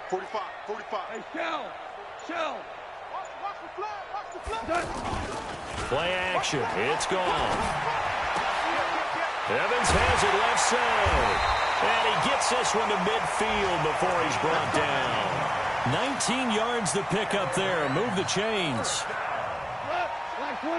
45, 45. Hey, shell. Watch the flag. Play action. It's gone. Evans has it left side. And he gets this one to midfield before he's brought down. 19 yards to pick up there. Move the chains. Like 20.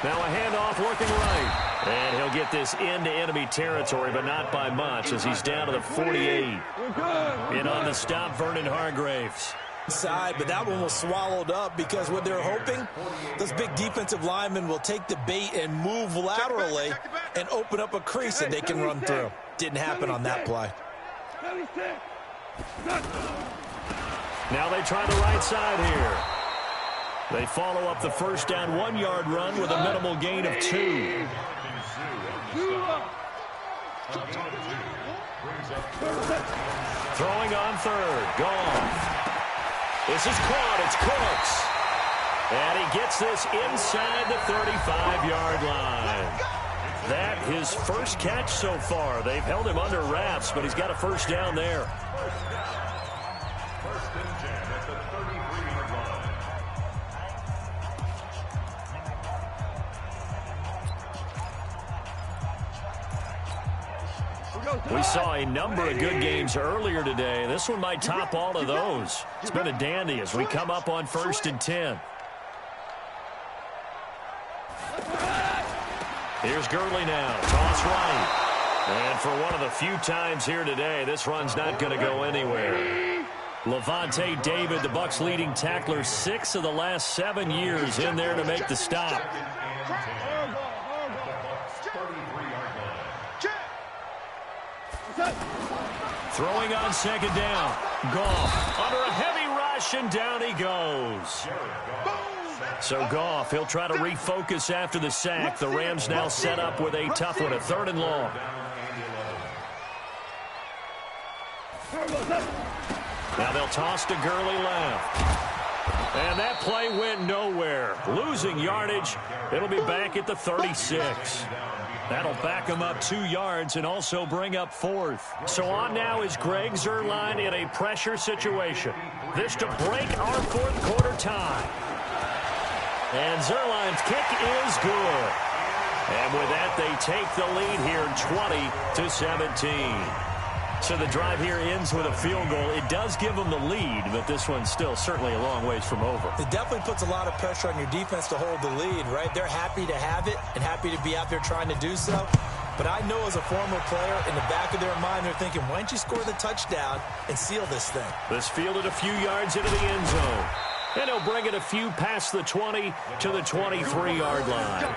Now a handoff working right. And he'll get this into enemy territory, but not by much as he's down to the 48. In on the stop, Vernon Hargraves. Side, but that one was swallowed up because what they're hoping, those big defensive linemen will take the bait and move laterally and open up a crease that they can run through. Didn't happen on that play. Now they try the right side here. They follow up the first down 1-yard run with a minimal gain of 2. Throwing on third. Gone. This is caught. It's Cooks. And he gets this inside the 35-yard line. That his first catch so far. They've held him under wraps, but he's got a first down there. We saw a number of good games earlier today. This one might top all of those. It's been a dandy as we come up on 1st and 10. Here's Gurley now. Toss right. And for one of the few times here today, this run's not going to go anywhere. Levante David, the Bucs' leading tackler, 6 of the last 7 years in there to make the stop. Throwing on second down. Goff under a heavy rush, and down he goes. So Goff, he'll try to refocus after the sack. The Rams now set up with a tough one, a 3rd and long. Now they'll toss to Gurley left. And that play went nowhere. Losing yardage. It'll be back at the 36. That'll back him up 2 yards and also bring up 4th. So on now is Greg Zuerlein in a pressure situation. This to break our 4th quarter tie. And Zuerlein's kick is good. And with that, they take the lead here 20-17. So the drive here ends with a field goal. It does give them the lead, but this one's still certainly a long ways from over. It definitely puts a lot of pressure on your defense to hold the lead, right? They're happy to have it and happy to be out there trying to do so. But I know as a former player, in the back of their mind, they're thinking, why don't you score the touchdown and seal this thing? This fielded a few yards into the end zone. And he'll bring it a few past the 20 to the 23-yard line.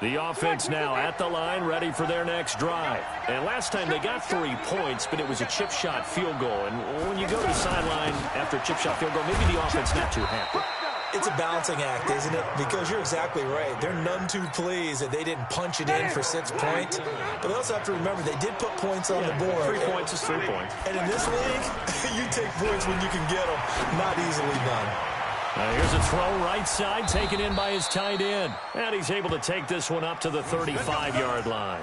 The offense now at the line, ready for their next drive. And last time they got 3 points, but it was a chip shot field goal. And when you go to the sideline after a chip shot field goal, maybe the offense not too happy. It's a balancing act, isn't it? Because you're exactly right. They're none too pleased that they didn't punch it in for 6 points. But they also have to remember they did put points on the board. 3 points is 3 points. And in this league, you take points when you can get them. Not easily done. Here's a throw right side, taken in by his tight end. And he's able to take this one up to the 35-yard line.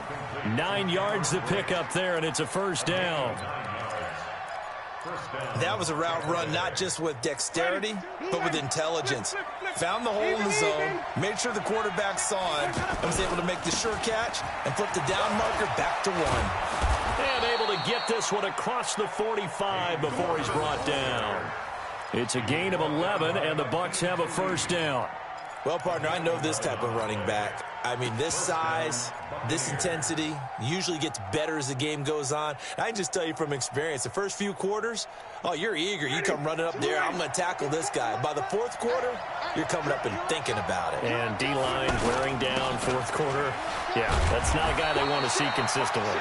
9 yards to pick up there, and it's a first down. That was a route run not just with dexterity, but with intelligence. Found the hole in the zone, made sure the quarterback saw him, and was able to make the sure catch and flip the down marker back to 1. And able to get this one across the 45 before he's brought down. It's a gain of 11, and the Bucs have a first down. Well, partner, I know this type of running back. I mean, this size, this intensity usually gets better as the game goes on. I can just tell you from experience, the first few quarters, oh, you're eager. You come running up there, I'm going to tackle this guy. By the 4th quarter, you're coming up and thinking about it. And D-line wearing down 4th quarter. Yeah, that's not a guy they want to see consistently.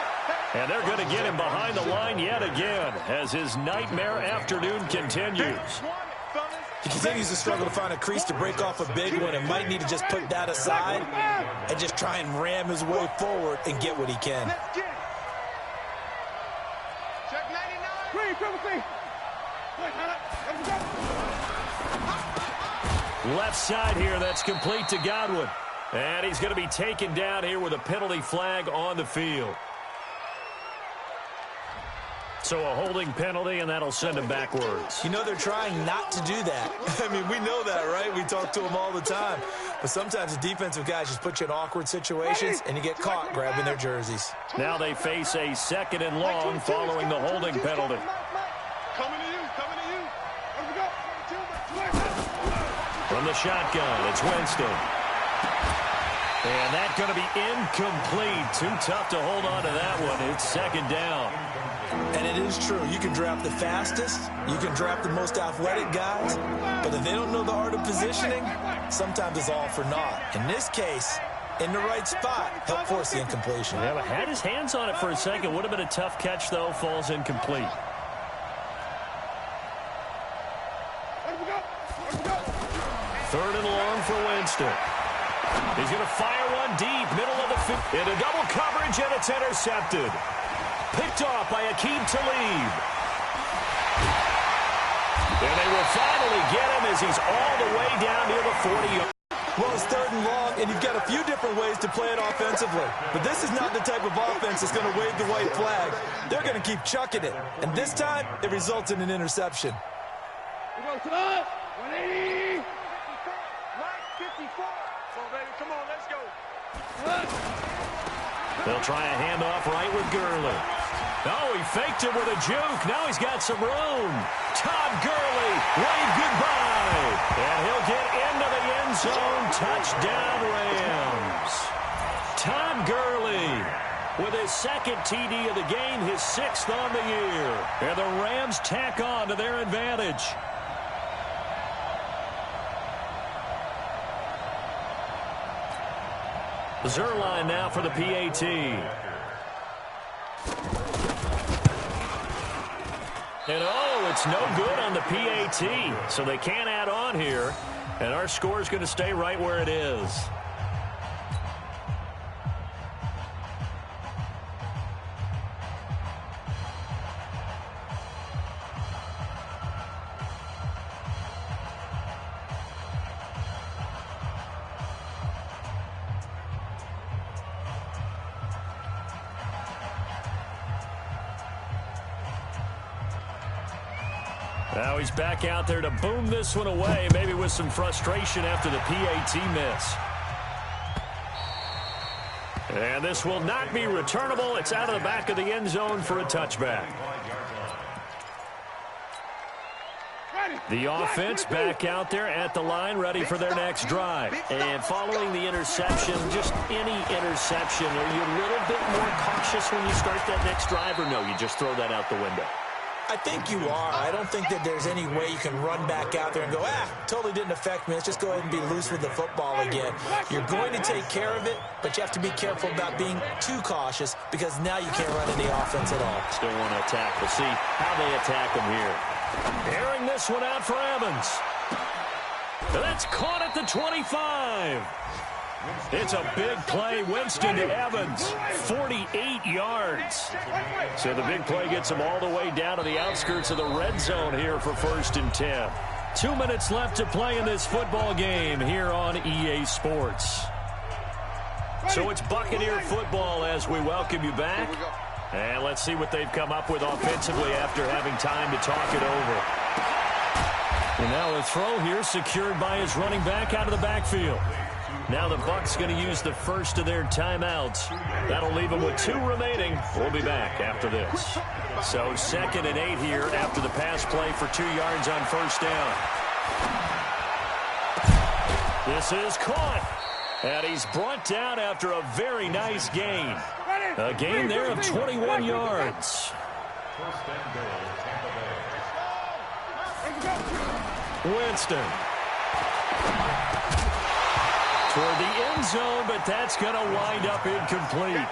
And they're going to get him behind the line yet again as his nightmare afternoon continues. He continues to struggle to find a crease to break off a big one and might need to just put that aside and just try and ram his way forward and get what he can. Left side here, that's complete to Godwin. And he's going to be taken down here with a penalty flag on the field. So a holding penalty, and that'll send him backwards. You know they're trying not to do that. I mean, we know that, right? We talk to them all the time. But sometimes the defensive guys just put you in awkward situations, and you get caught grabbing their jerseys. Now they face a 2nd and long following the holding penalty. Coming to you, coming to you. From the shotgun, it's Winston. And that's going to be incomplete. Too tough to hold on to that one. It's 2nd down. And it is true. You can draft the fastest. You can draft the most athletic guys. But if they don't know the art of positioning, sometimes it's all for naught. In this case, in the right spot, help force the incompletion. Yeah, but had his hands on it for a second. Would have been a tough catch, though. Falls incomplete. Third and long for Winston. He's going to fire one deep, middle of the field. Into double coverage, and it's intercepted. Picked off by Akeem Talib. And they will finally get him as he's all the way down near the 40. Well, it's 3rd and long, and you've got a few different ways to play it offensively. But this is not the type of offense that's going to wave the white flag. They're going to keep chucking it. And this time, it results in an interception. We go to us. 180. 54. Come on, let's go. They'll try a handoff right with Gurley. Oh, he faked it with a juke. Now he's got some room. Todd Gurley, wave goodbye. And he'll get into the end zone. Touchdown, Rams. Todd Gurley with his 2nd TD of the game, his 6th on the year. And the Rams tack on to their advantage. Zerline now for the PAT. And oh, it's no good on the PAT. So they can't add on here. And our score is going to stay right where it is. Now he's back out there to boom this one away, maybe with some frustration after the PAT miss. And this will not be returnable. It's out of the back of the end zone for a touchback. The offense back out there at the line, ready for their next drive. And following the interception, just any interception, are you a little bit more cautious when you start that next drive, or no, you just throw that out the window? I think you are. I don't think that there's any way you can run back out there and go, totally didn't affect me. Let's just go ahead and be loose with the football again. You're going to take care of it, but you have to be careful about being too cautious because now you can't run any offense at all. Still want to attack. We'll see how they attack him here. Airing this one out for Evans. That's caught at the 25. It's a big play. Winston to Evans, 48 yards. So the big play gets him all the way down to the outskirts of the red zone here for 1st and 10. 2 minutes left to play in this football game here on EA Sports. So it's Buccaneer football as we welcome you back. And let's see what they've come up with offensively after having time to talk it over. And now a throw here secured by his running back out of the backfield. Now the Bucs going to use the first of their timeouts. That'll leave them with 2 remaining. We'll be back after this. So 2nd and 8 here after the pass play for 2 yards on 1st down. This is caught. And he's brought down after a very nice gain. A gain there of 21 yards. Winston. Toward the end zone, but that's going to wind up incomplete.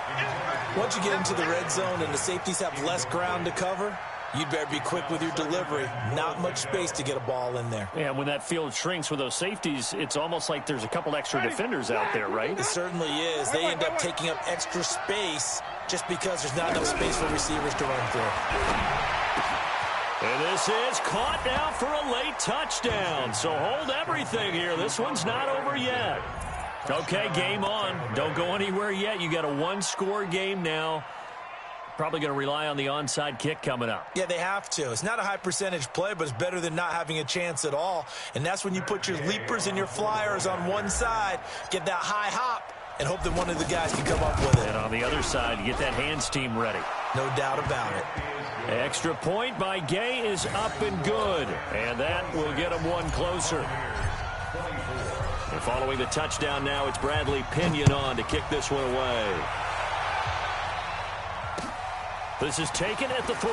Once you get into the red zone and the safeties have less ground to cover, you'd better be quick with your delivery. Not much space to get a ball in there. Yeah, when that field shrinks with those safeties, it's almost like there's a couple extra defenders out there, right? It certainly is. They end up taking up extra space just because there's not enough space for receivers to run through. And this is caught now for a late touchdown. So hold everything here. This one's not over yet. Okay, game on. Don't go anywhere yet. You got a one-score game now. Probably going to rely on the onside kick coming up. Yeah, they have to. It's not a high percentage play, but it's better than not having a chance at all. And that's when you put your leapers and your flyers on one side, get that high hop, and hope that one of the guys can come up with it. And on the other side, you get that hands team ready. No doubt about it. Extra point by Gay is up and good. And that will get him one closer. And following the touchdown now, it's Bradley Pinion on to kick this one away. This is taken at the 3.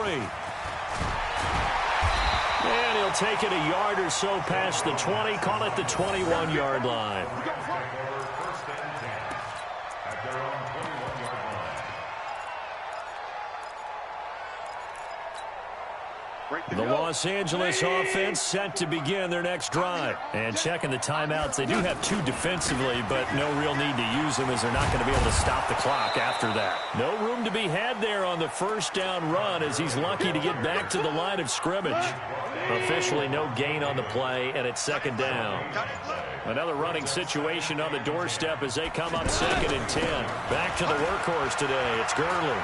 And he'll take it a yard or so past the 20. Call it the 21-yard line. The Los Angeles offense set to begin their next drive. And checking the timeouts, they do have 2 defensively, but no real need to use them as they're not going to be able to stop the clock after that. No room to be had there on the first down run as he's lucky to get back to the line of scrimmage. Officially no gain on the play, and it's second down. Another running situation on the doorstep as they come up 2nd and 10. Back to the workhorse today. It's Gurley.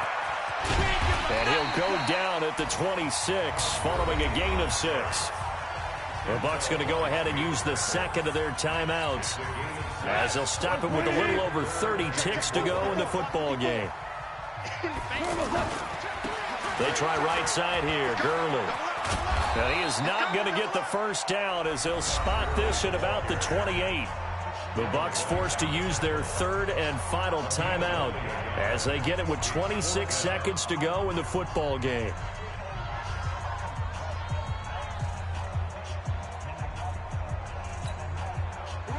And he'll go down at the 26 following a gain of 6. The Bucs going to go ahead and use the second of their timeouts as they'll stop him with a little over 30 ticks to go in the football game. They try right side here. Gurley. And he is not going to get the first down as they'll spot this at about the 28. The Bucs forced to use their 3rd and final timeout as they get it with 26 seconds to go in the football game.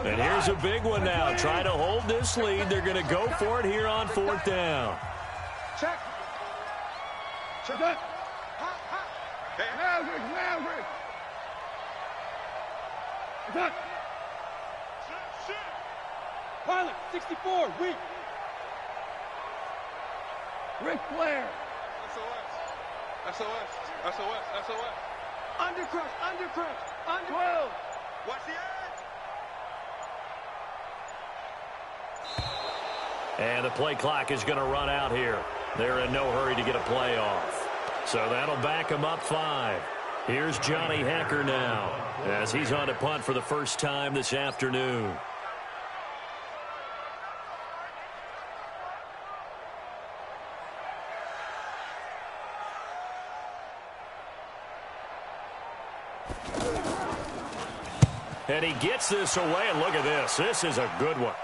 And here's a big one now. Trying to hold this lead. They're going to go for it here on 4th down. Check. Check that. Loud. Pilot, 64, weak. Ric Flair. SOS. Undercrush. 12. Watch the edge. And the play clock is going to run out here. They're in no hurry to get a play off. So that'll back them up 5. Here's Johnny Hecker now as he's on to punt for the first time this afternoon. And he gets this away, and look at this. This is a good one.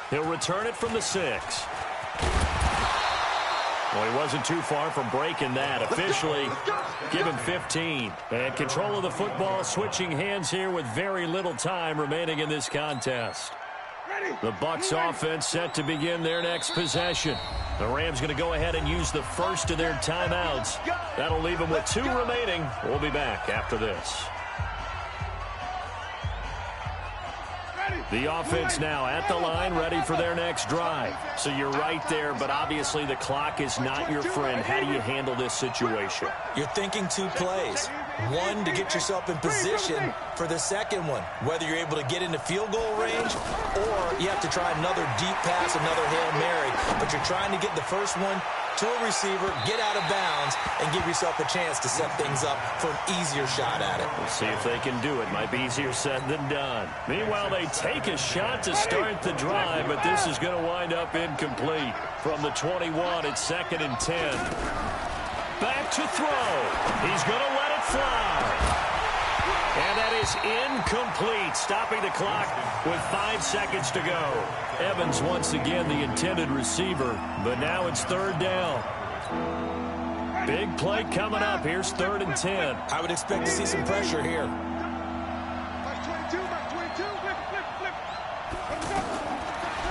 He'll return it from the 6. Well, he wasn't too far from breaking that. Officially, give him 15. And control of the football, switching hands here with very little time remaining in this contest. The Bucs offense set to begin their next possession. The Rams going to go ahead and use the first of their timeouts. That'll leave them with 2 remaining. We'll be back after this. The offense now at the line, ready for their next drive. So you're right there, but obviously the clock is not your friend. How do you handle this situation? You're thinking 2 plays. One, to get yourself in position for the second one, whether you're able to get into field goal range or you have to try another deep pass, another Hail Mary. But you're trying to get the first one to a receiver, get out of bounds, and give yourself a chance to set things up for an easier shot at it. We'll see if they can do it. Might be easier said than done. Meanwhile, they take a shot to start the drive, but this is going to wind up incomplete. From the 21, it's 2nd and 10. Back to throw. He's going to let it fly. And that is incomplete, stopping the clock with 5 seconds to go. Evans once again the intended receiver, but now it's 3rd down. Big play coming up. Here's 3rd and 10. I would expect to see some pressure here.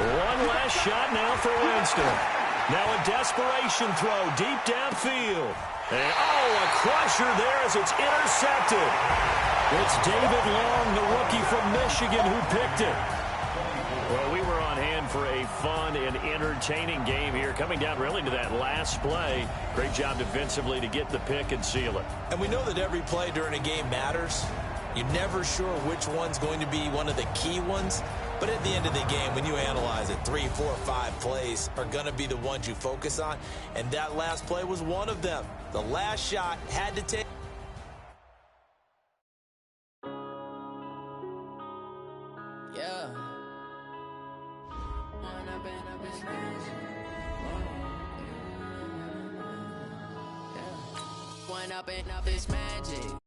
One last shot now for Winston. Now a desperation throw deep downfield. And, a crusher there as it's intercepted. It's David Long, the rookie from Michigan, who picked it. Well, we were on hand for a fun and entertaining game here. Coming down really to that last play. Great job defensively to get the pick and seal it. And we know that every play during a game matters. You're never sure which one's going to be one of the key ones. But at the end of the game, when you analyze it, 3, 4, 5 plays are going to be the ones you focus on. And that last play was one of them. The last shot had to take. Yeah. One up and up is magic.